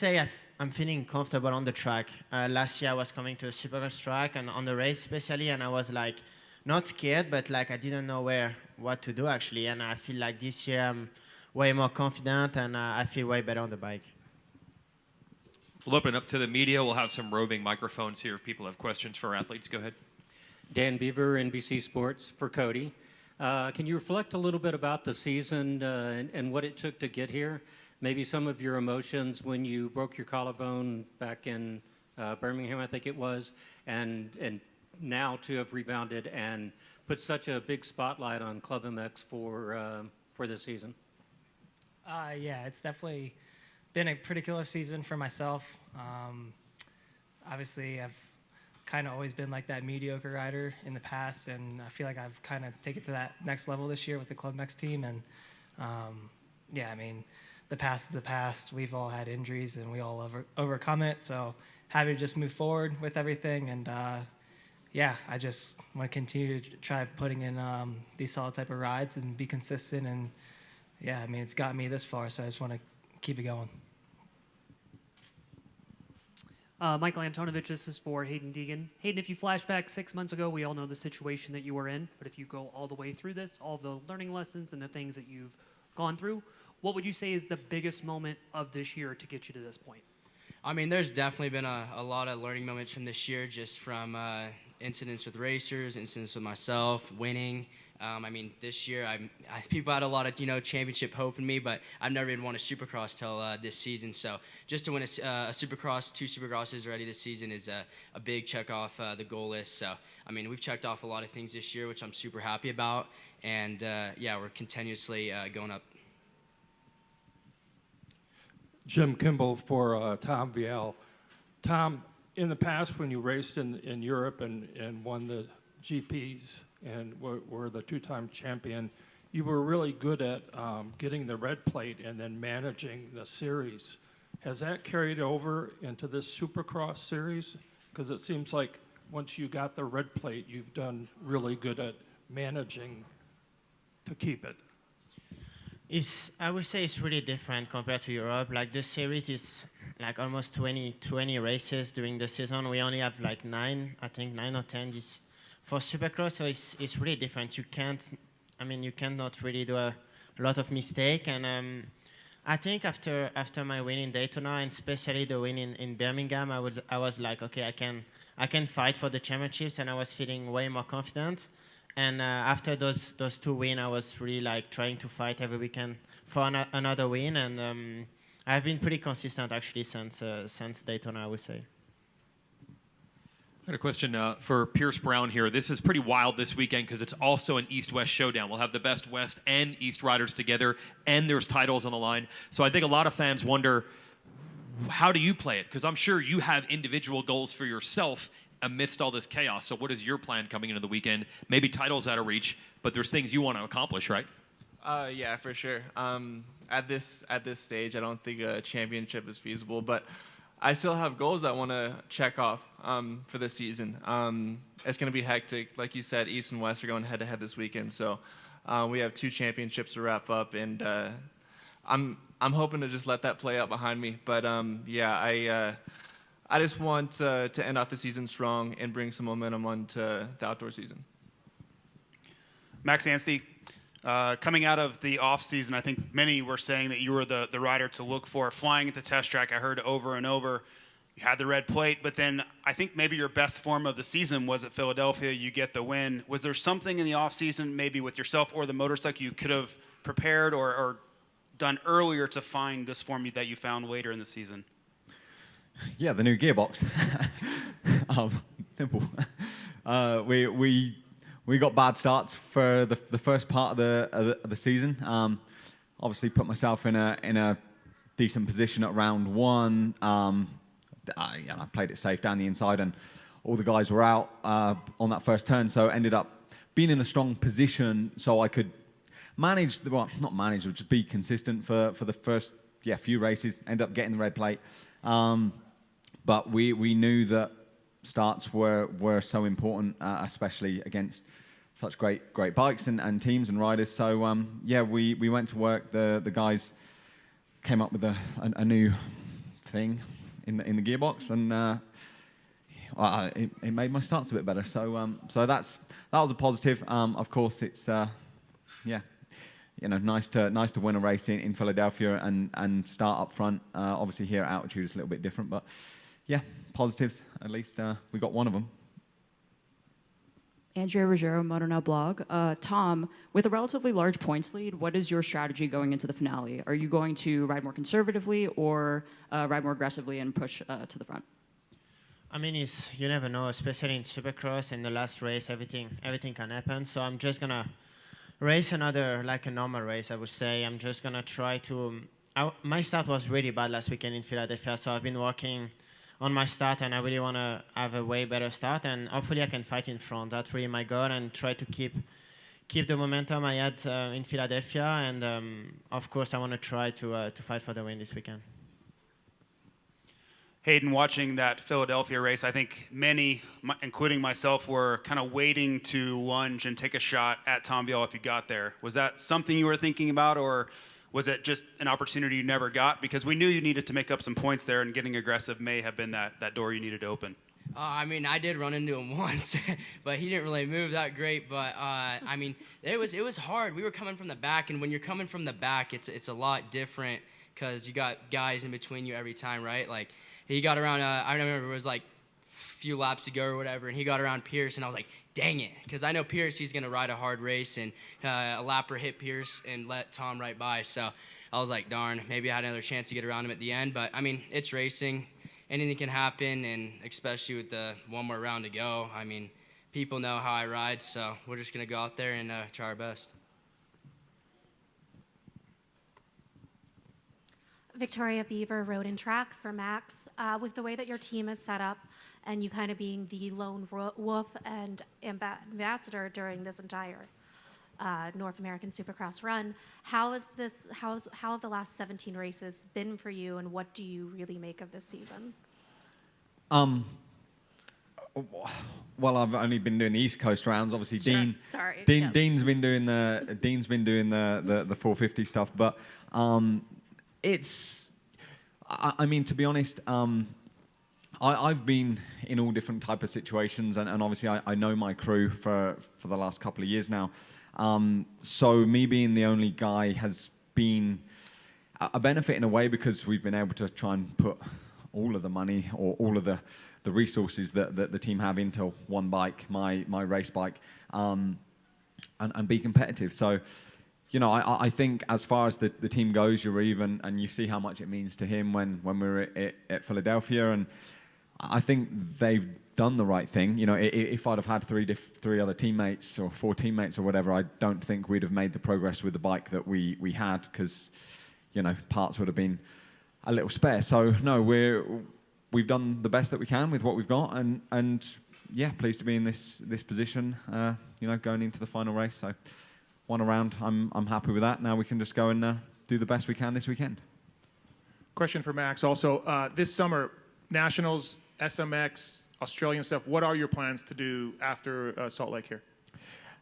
I'm feeling comfortable on the track. Last year I was coming to a Supercross track and on the race especially, and I was like not scared, but like I didn't know what to do actually. And I feel like this year I'm way more confident and I feel way better on the bike. We'll open up to the media. We'll have some roving microphones here if people have questions for athletes. Go ahead. Dan Beaver, NBC Sports, for Cody. Can you reflect a little bit about the season and what it took to get here? Maybe some of your emotions when you broke your collarbone back in Birmingham, I think it was, and now to have rebounded and put such a big spotlight on Club MX for this season. Yeah, it's definitely been a pretty killer season for myself. Obviously, I've kind of always been like that mediocre rider in the past, and I feel like I've kind of taken it to that next level this year with the Club MX team. And yeah, I mean, the past is the past. We've all had injuries, and we all overcome it. So happy to just move forward with everything. And yeah, I just want to continue to try putting in these solid type of rides and be consistent. And yeah, I mean, it's got me this far, so I just want to keep it going. Michael Antonovich, this is for Hayden Deegan. Hayden, if you flash back 6 months ago, we all know the situation that you were in, but if you go all the way through this, all the learning lessons and the things that you've gone through, what would you say is the biggest moment of this year to get you to this point? I mean, there's definitely been a lot of learning moments from this year, just from incidents with racers, incidents with myself, winning. I mean, this year, people had a lot of, championship hope in me, but I've never even won a Supercross till this season. So just to win a Supercross, 2 Supercrosses already this season is a big check off the goal list. So, I mean, we've checked off a lot of things this year, which I'm super happy about. And, yeah, we're continuously going up. Jim Kimball for Tom Viel. Tom, in the past when you raced in Europe and won the GPs and were the 2-time champion, you were really good at getting the red plate and then managing the series. Has that carried over into this Supercross series? Because it seems like once you got the red plate, you've done really good at managing to keep it. I would say it's really different compared to Europe. Like the series is like almost 20 races during the season. We only have like 9 or 10 for Supercross. So it's really different. You cannot really do a lot of mistake. And I think after my win in Daytona, and especially the win in Birmingham, I was like, okay, I can fight for the championships, and I was feeling way more confident. And after those 2 wins, I was really like trying to fight every weekend for another win. And I've been pretty consistent actually since Daytona, I would say. I got a question for Pierce Brown here. This is pretty wild this weekend because it's also an East-West showdown. We'll have the best West and East riders together, and there's titles on the line. So I think a lot of fans wonder, how do you play it? Because I'm sure you have individual goals for yourself amidst all this chaos. So what is your plan coming into the weekend? Maybe titles out of reach, but there's things you want to accomplish, right? Yeah, for sure. At this stage, I don't think a championship is feasible, but I still have goals I want to check off for this season. It's going to be hectic. Like you said, East and West are going head-to-head this weekend, so we have 2 championships to wrap up, and I'm hoping to just let that play out behind me. But yeah, I just want to end off the season strong and bring some momentum onto the outdoor season. Max Anstey, coming out of the off season, I think many were saying that you were the rider to look for. Flying at the test track, I heard over and over, you had the red plate, but then I think maybe your best form of the season was at Philadelphia. You get the win. Was there something in the off season, maybe with yourself or the motorcycle, you could have prepared or done earlier to find this form that you found later in the season? Yeah, the new gearbox. Simple. We got bad starts for the first part of the season. Obviously, put myself in a decent position at round 1. I played it safe down the inside, and all the guys were out on that first turn. So ended up being in a strong position, so I could manage not manage, but just be consistent for the first few races. End up getting the red plate. But we knew that starts were so important, especially against such great bikes and teams and riders. So we went to work. The guys came up with a new thing in the gearbox, and it made my starts a bit better. So that was a positive. Of course, it's nice to win a race in Philadelphia and start up front. Obviously here at altitude it's a little bit different, but yeah, positives. At least we got one of them. Andrea Ruggiero, Moto Now blog. Tom, with a relatively large points lead, what is your strategy going into the finale? Are you going to ride more conservatively or ride more aggressively and push to the front? I mean, you never know, especially in Supercross. In the last race, everything can happen. So I'm just gonna race another, like a normal race, I would say. I'm just gonna try to. My start was really bad last weekend in Philadelphia, so I've been working on my start, and I really want to have a way better start, and hopefully I can fight in front. That's really my goal, and try to keep the momentum I had in Philadelphia, and of course I want to try to fight for the win this weekend. Hayden, watching that Philadelphia race, I think many, including myself, were kind of waiting to lunge and take a shot at Tom Vialle if you got there. Was that something you were thinking about, or was it just an opportunity you never got? Because we knew you needed to make up some points there, and getting aggressive may have been that door you needed to open. I mean, I did run into him once, but he didn't really move that great. But I mean, it was hard. We were coming from the back, and when you're coming from the back, it's a lot different because you got guys in between you every time, right? Like he got around. I remember it was like a few laps to go or whatever, and he got around Pierce, and I was like, dang it, because I know Pierce, he's going to ride a hard race, and a lapper hit Pierce and let Tom right by. So I was like, darn, maybe I had another chance to get around him at the end. But, I mean, it's racing. Anything can happen, and especially with the one more round to go. I mean, people know how I ride, so we're just going to go out there and try our best. Victoria Beaver, Road and Track for Max. With the way that your team is set up, and you kind of being the lone wolf and ambassador during this entire North American Supercross run, how have the last 17 races been for you, and what do you really make of this season? Well, I've only been doing the East Coast rounds. Obviously, Sure. Yes. Dean's been doing the 450 stuff, but it's. I mean, to be honest. I've been in all different type of situations, and obviously I know my crew for the last couple of years now. So me being the only guy has been a benefit in a way, because we've been able to try and put all of the money or all of the resources that the team have into one bike, my race bike, and be competitive. So, I think as far as the team goes, you're even, and you see how much it means to him when we were at Philadelphia, and I think they've done the right thing. If I'd have had three other teammates or four teammates or whatever, I don't think we'd have made the progress with the bike that we had, because, parts would have been a little spare. So no, we've done the best that we can with what we've got, and yeah, pleased to be in this position. Going into the final race. So one around, I'm happy with that. Now we can just go and do the best we can this weekend. Question for Max. Also, this summer, Nationals, SMX, Australian stuff. What are your plans to do after Salt Lake here?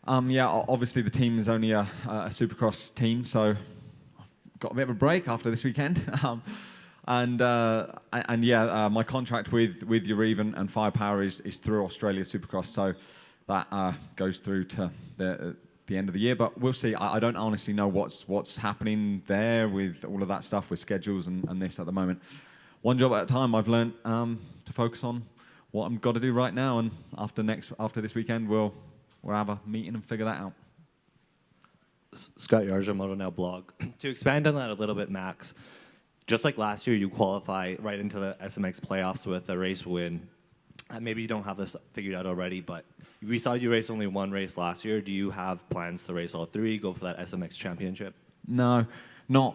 Obviously the team is only a Supercross team, so got a bit of a break after this weekend. My contract with Urive and Firepower is through Australia Supercross, so that goes through to the end of the year. But we'll see. I don't honestly know what's happening there with all of that stuff with schedules and this at the moment. One job at a time. I've learned to focus on what I'm got to do right now, and after this weekend, we'll have a meeting and figure that out. Scott Yarja, Moto Now blog. To expand on that a little bit, Max, just like last year, you qualify right into the SMX playoffs with a race win. Maybe you don't have this figured out already, but we saw you race only one race last year. Do you have plans to race all three, go for that SMX championship? No, not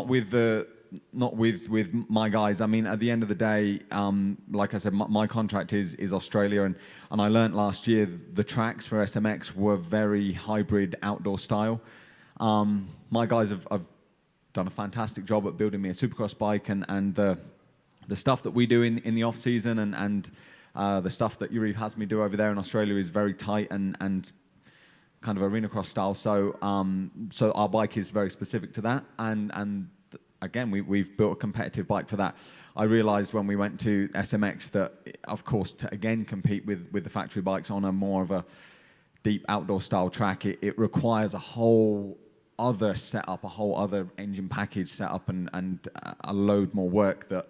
with my guys. I mean, at the end of the day, like I said, my contract is Australia, and I learnt last year the tracks for SMX were very hybrid outdoor style. My guys have done a fantastic job at building me a Supercross bike, and the stuff that we do in the off season and the stuff that Urive has me do over there in Australia is very tight and kind of arena cross style. So our bike is very specific to that, and again, we've built a competitive bike for that. I realized when we went to SMX that, of course, to again compete with the factory bikes on a more of a deep outdoor style track, it requires a whole other setup, a whole other engine package setup, and a load more work that,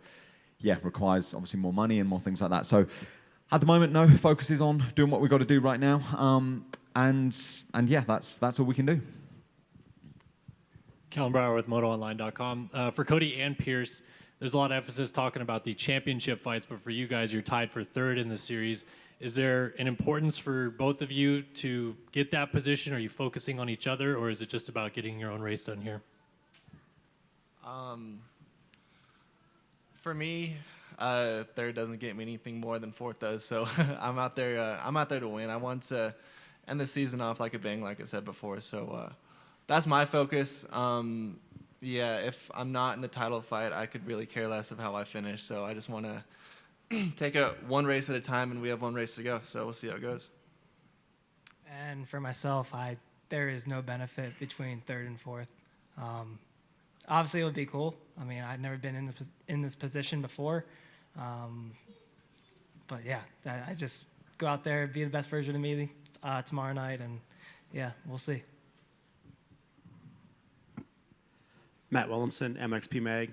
yeah, requires obviously more money and more things like that. So at the moment, no, focus is on doing what we've got to do right now. And yeah, that's all we can do. Callum Brower with MotoOnline.com. For Cody and Pierce, there's a lot of emphasis talking about the championship fights, but for you guys, you're tied for third in the series. Is there an importance for both of you to get that position? Are you focusing on each other, or is it just about getting your own race done here? For me, third doesn't get me anything more than fourth does. So I'm out there. I'm out there to win. I want to end the season off like a bang, like I said before. So that's my focus. Yeah, if I'm not in the title fight, I could really care less of how I finish. So I just want to take it one race at a time, and we have one race to go. So we'll see how it goes. And for myself, there is no benefit between third and fourth. Obviously, it would be cool. I mean, I've never been in this position before. But yeah, I just go out there, be the best version of me tomorrow night, and yeah, we'll see. Matt Williamson, MXP Mag.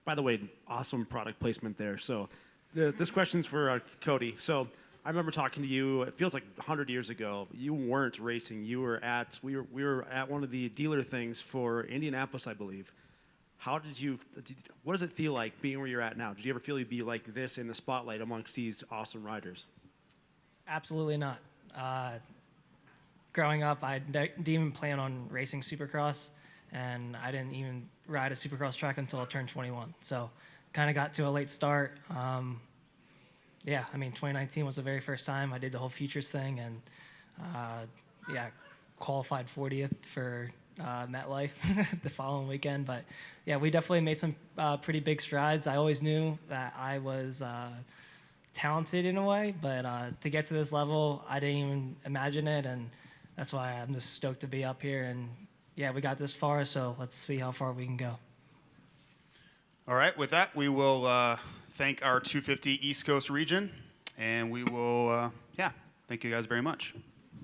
By the way, awesome product placement there. So this question's for Cody. So I remember talking to you, it feels like 100 years ago. You weren't racing. You were we were at one of the dealer things for Indianapolis, I believe. What does it feel like being where you're at now? Did you ever feel you'd be like this in the spotlight amongst these awesome riders? Absolutely not. Growing up, I didn't even plan on racing Supercross, and I didn't even ride a Supercross track until I turned 21. So kind of got to a late start. Yeah, I mean, 2019 was the very first time I did the whole Futures thing, and yeah, qualified 40th for MetLife the following weekend. But yeah, we definitely made some pretty big strides. I always knew that I was talented in a way, but to get to this level, I didn't even imagine it, and that's why I'm just stoked to be up here. And yeah, we got this far, so let's see how far we can go. All right, with that, we will thank our 250 East Coast region, and we will, thank you guys very much.